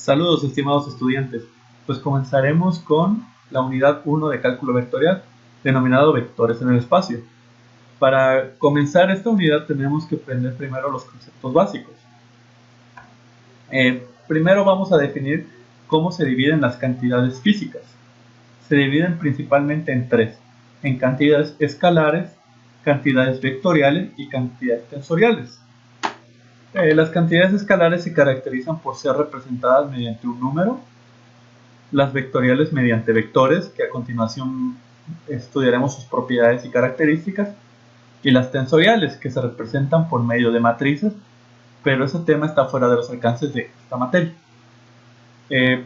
Saludos, estimados estudiantes. Pues comenzaremos con la unidad 1 de cálculo vectorial, denominado vectores en el espacio. Para comenzar esta unidad tenemos que aprender primero los conceptos básicos. Primero vamos a definir cómo se dividen las cantidades físicas. Se dividen principalmente en tres: en cantidades escalares, cantidades vectoriales y cantidades tensoriales. Las cantidades escalares se caracterizan por ser representadas mediante un número, las vectoriales mediante vectores, que a continuación estudiaremos sus propiedades y características, y las tensoriales, que se representan por medio de matrices, pero ese tema está fuera de los alcances de esta materia.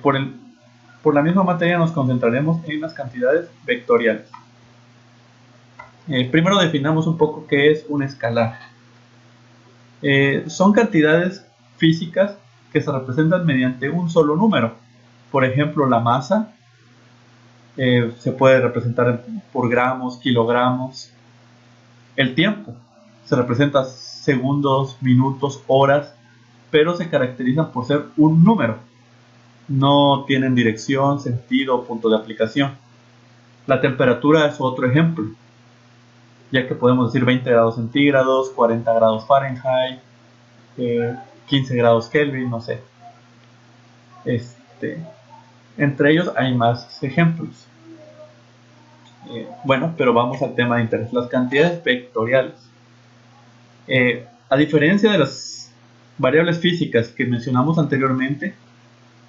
Por la misma materia nos concentraremos en las cantidades vectoriales. Primero definamos un poco qué es un escalar. Son cantidades físicas que se representan mediante un solo número. Por ejemplo, la masa se puede representar por gramos, kilogramos. El tiempo se representa segundos, minutos, horas, pero se caracterizan por ser un número. No tienen dirección, sentido o punto de aplicación. La temperatura es otro ejemplo, ya que podemos decir 20 grados centígrados, 40 grados Fahrenheit, 15 grados Kelvin, no sé. Entre ellos hay más ejemplos. Bueno, pero vamos al tema de interés, las cantidades vectoriales. A diferencia de las variables físicas que mencionamos anteriormente,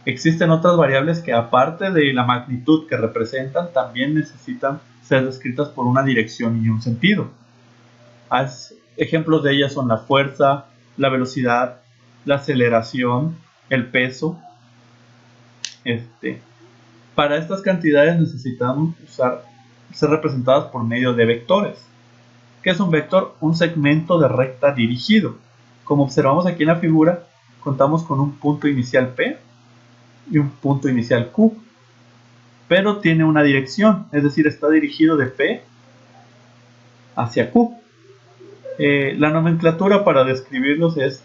existen otras variables que, aparte de la magnitud que representan, también necesitan ser descritas por una dirección y un sentido. Ejemplos de ellas son la fuerza, la velocidad, la aceleración, el peso. Para estas cantidades necesitamos ser representadas por medio de vectores. ¿Qué es un vector? Un segmento de recta dirigido. Como observamos aquí en la figura, contamos con un punto inicial P y un punto inicial Q, pero tiene una dirección, es decir, está dirigido de P hacia Q. La nomenclatura para describirlos es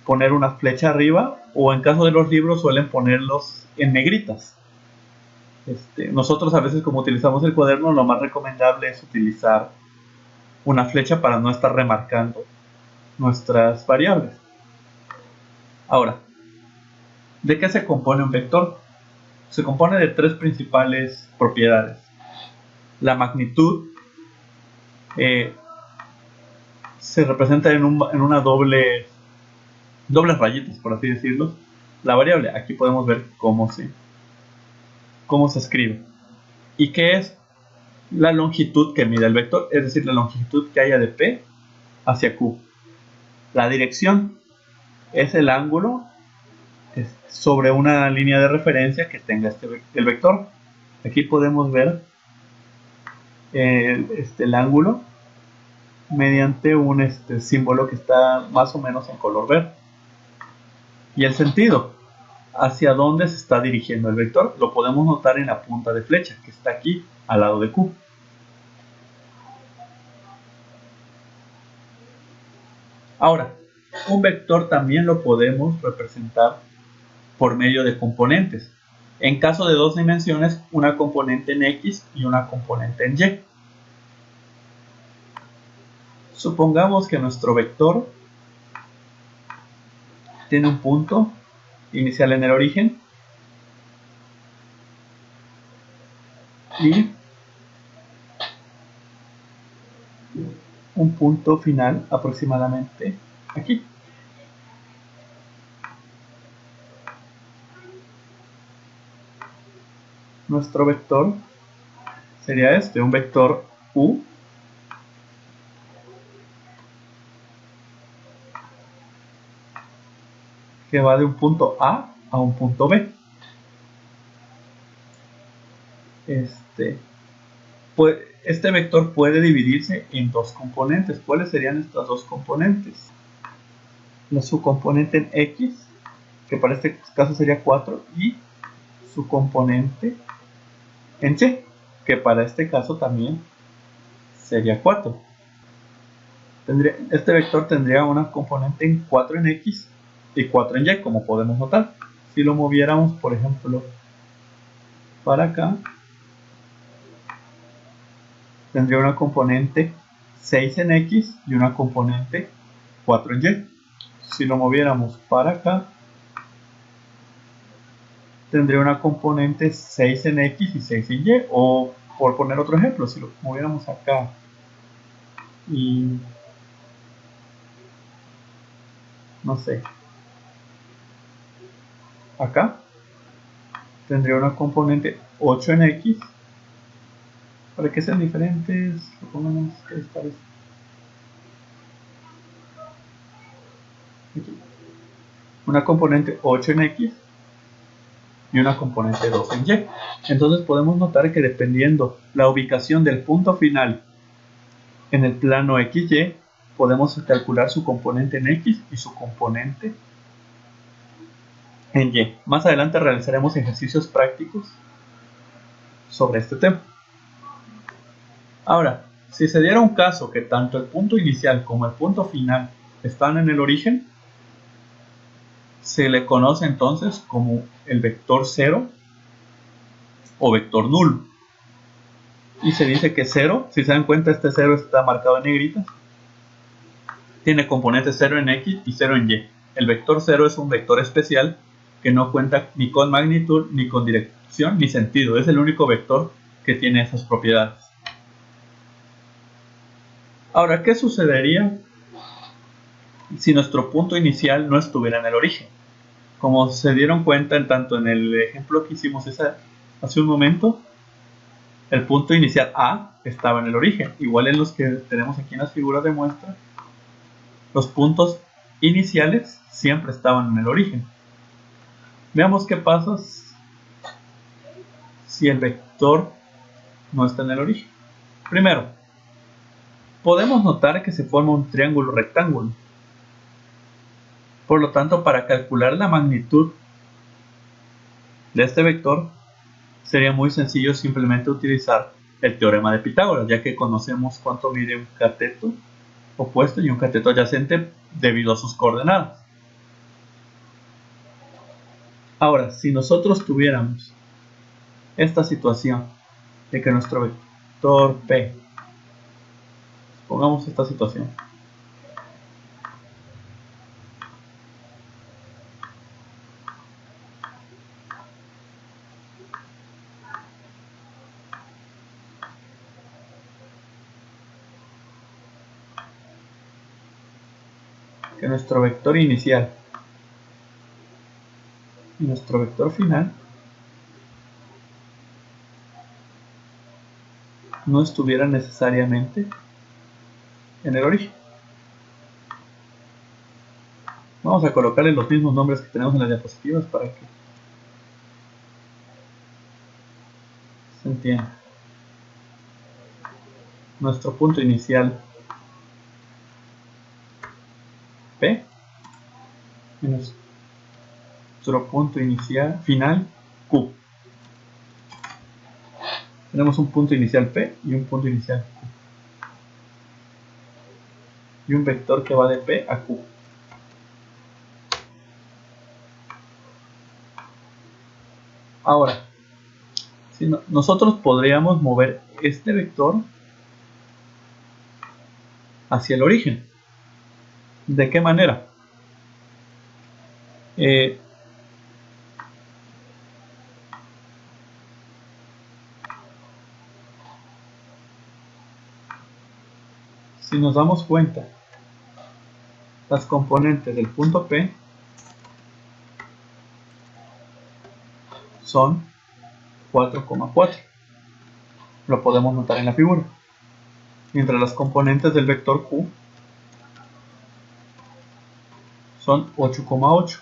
poner una flecha arriba, o en caso de los libros suelen ponerlos en negritas. Nosotros a veces, como utilizamos el cuaderno, lo más recomendable es utilizar una flecha para no estar remarcando nuestras variables. Ahora, ¿de qué se compone un vector? Se compone de tres principales propiedades. La magnitud se representa en una dobles rayitas, por así decirlo, la variable. Aquí podemos ver cómo se escribe. ¿Y qué es? La longitud que mide el vector, es decir, la longitud que haya de P hacia Q. La dirección es el ángulo sobre una línea de referencia que tenga el vector. Aquí podemos ver el ángulo mediante un símbolo que está más o menos en color verde. Y el sentido, hacia dónde se está dirigiendo el vector, lo podemos notar en la punta de flecha que está aquí al lado de Q. Ahora, un vector también lo podemos representar por medio de componentes. En caso de dos dimensiones, una componente en X y una componente en Y. Supongamos que nuestro vector tiene un punto inicial en el origen y un punto final aproximadamente aquí. Nuestro vector sería un vector U, que va de un punto A a un punto B. Este vector puede dividirse en dos componentes. ¿Cuáles serían estas dos componentes? Su componente en X, que para este caso sería 4, y su componente en Y, que para este caso también sería 4. Este vector tendría una componente en 4 en X y 4 en Y, como podemos notar. Si lo moviéramos, por ejemplo, para acá, tendría una componente 6 en X y una componente 4 en Y. Si lo moviéramos para acá, tendría una componente 6 en X y 6 en Y. O por poner otro ejemplo, si lo moviéramos acá y no sé, acá tendría una componente 8 en X. Para que sean diferentes, pongamos que les parece. Aquí. Una componente 8 en X y una componente 2 en Y. Entonces podemos notar que dependiendo la ubicación del punto final en el plano XY, podemos calcular su componente en X y su componente en Y. Más adelante realizaremos ejercicios prácticos sobre este tema. Ahora, si se diera un caso que tanto el punto inicial como el punto final están en el origen, se le conoce entonces como el vector 0 o vector nulo. Y se dice que 0, si se dan cuenta, este 0 está marcado en negrita, tiene componentes 0 en X y 0 en Y. El vector 0 es un vector especial que no cuenta ni con magnitud, ni con dirección, ni sentido. Es el único vector que tiene esas propiedades. Ahora, ¿qué sucedería si nuestro punto inicial no estuviera en el origen? Como se dieron cuenta tanto en el ejemplo que hicimos hace un momento, el punto inicial A estaba en el origen. Igual en los que tenemos aquí en las figuras de muestra, los puntos iniciales siempre estaban en el origen. Veamos qué pasa si el vector no está en el origen. Primero, podemos notar que se forma un triángulo rectángulo. Por lo tanto, para calcular la magnitud de este vector, sería muy sencillo simplemente utilizar el teorema de Pitágoras, ya que conocemos cuánto mide un cateto opuesto y un cateto adyacente debido a sus coordenadas. Ahora, si nosotros tuviéramos esta situación de que nuestro vector P, pongamos esta situación, que nuestro vector inicial y nuestro vector final no estuvieran necesariamente en el origen. Vamos a colocarle los mismos nombres que tenemos en las diapositivas para que se entienda. Nuestro punto inicial P y nuestro punto inicial final Q. Tenemos un punto inicial P y un punto inicial Q. Y un vector que va de P a Q. Ahora, si nosotros podríamos mover este vector hacia el origen. ¿De qué manera? Si nos damos cuenta, las componentes del punto P son 4,4. Lo podemos notar en la figura. Mientras las componentes del vector Q son 8,8.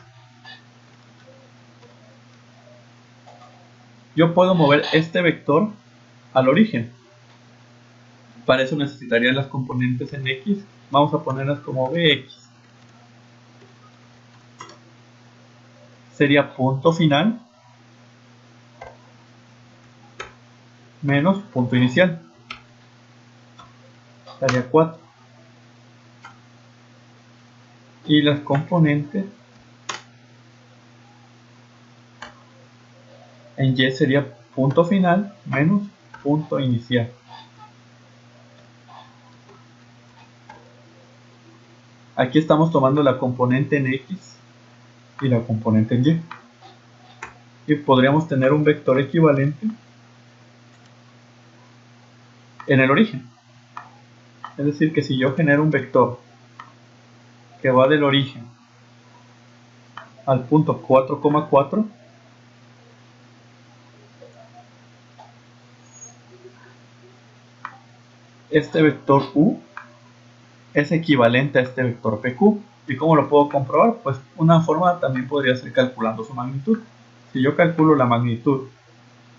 Yo puedo mover este vector al origen. Para eso necesitaría las componentes en X. Vamos a ponerlas como Bx. Sería punto final menos punto inicial. Daría 4. Y las componentes En Y sería punto final menos punto inicial. Aquí estamos tomando la componente en X y la componente en Y. Y podríamos tener un vector equivalente en el origen. Es decir, que si yo genero un vector que va del origen al punto 4,4, este vector U es equivalente a este vector PQ. ¿Y cómo lo puedo comprobar? Pues una forma también podría ser calculando su magnitud. Si yo calculo la magnitud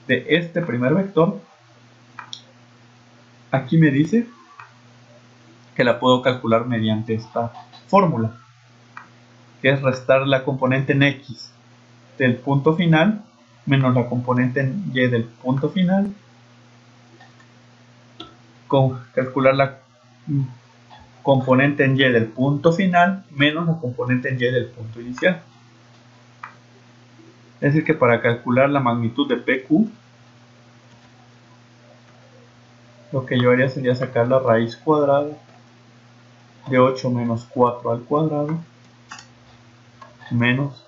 de este primer vector, aquí me dice que la puedo calcular mediante esta fórmula, que es restar la componente en X del punto final menos la componente en Y del punto final, con calcular la componente en Y del punto final menos la componente en Y del punto inicial. Es decir, que para calcular la magnitud de PQ, lo que yo haría sería sacar la raíz cuadrada de 8 menos 4 al cuadrado menos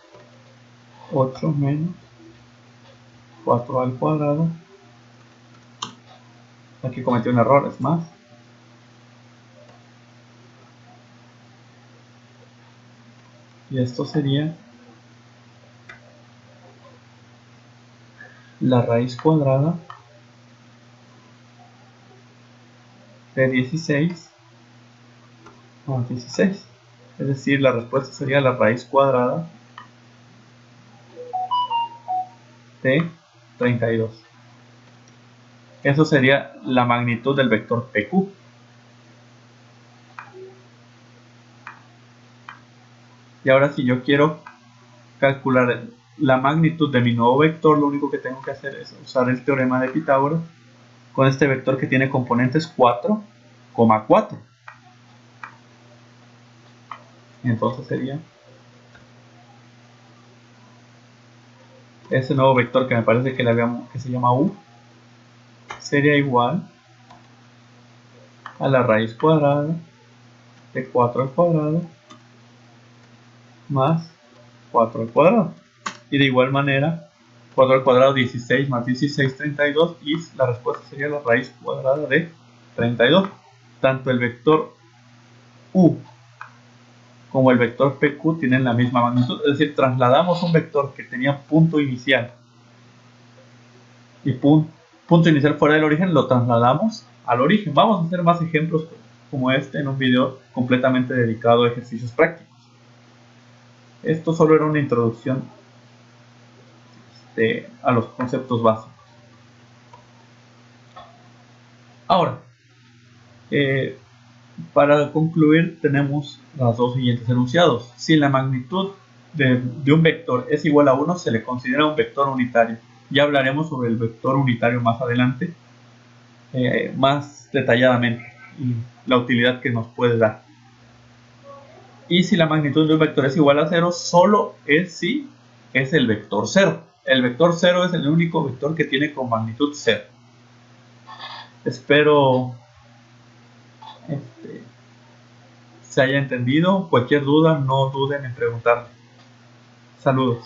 8 menos 4 al cuadrado. Aquí cometí un error, es más. Y esto sería la raíz cuadrada de 16 más 16. Es decir, la respuesta sería la raíz cuadrada de 32. Eso sería la magnitud del vector PQ. Y ahora si yo quiero calcular la magnitud de mi nuevo vector, lo único que tengo que hacer es usar el teorema de Pitágoras con este vector que tiene componentes 4,4. Entonces sería ese nuevo vector que me parece que se llama U, sería igual a la raíz cuadrada de 4 al cuadrado más 4 al cuadrado. Y de igual manera, 4 al cuadrado 16 más 16, 32, y la respuesta sería la raíz cuadrada de 32. Tanto el vector U como el vector PQ tienen la misma magnitud, es decir, trasladamos un vector que tenía punto inicial y punto inicial fuera del origen, lo trasladamos al origen. Vamos a hacer más ejemplos como este en un video completamente dedicado a ejercicios prácticos. Esto solo era una introducción a los conceptos básicos. Ahora, para concluir tenemos los dos siguientes enunciados. Si la magnitud de un vector es igual a 1, se le considera un vector unitario. Ya hablaremos sobre el vector unitario más adelante, más detalladamente, y la utilidad que nos puede dar. Y si la magnitud de un vector es igual a 0, solo es si es el vector 0. El vector 0 es el único vector que tiene con magnitud 0. Espero se haya entendido. Cualquier duda, no duden en preguntarme. Saludos.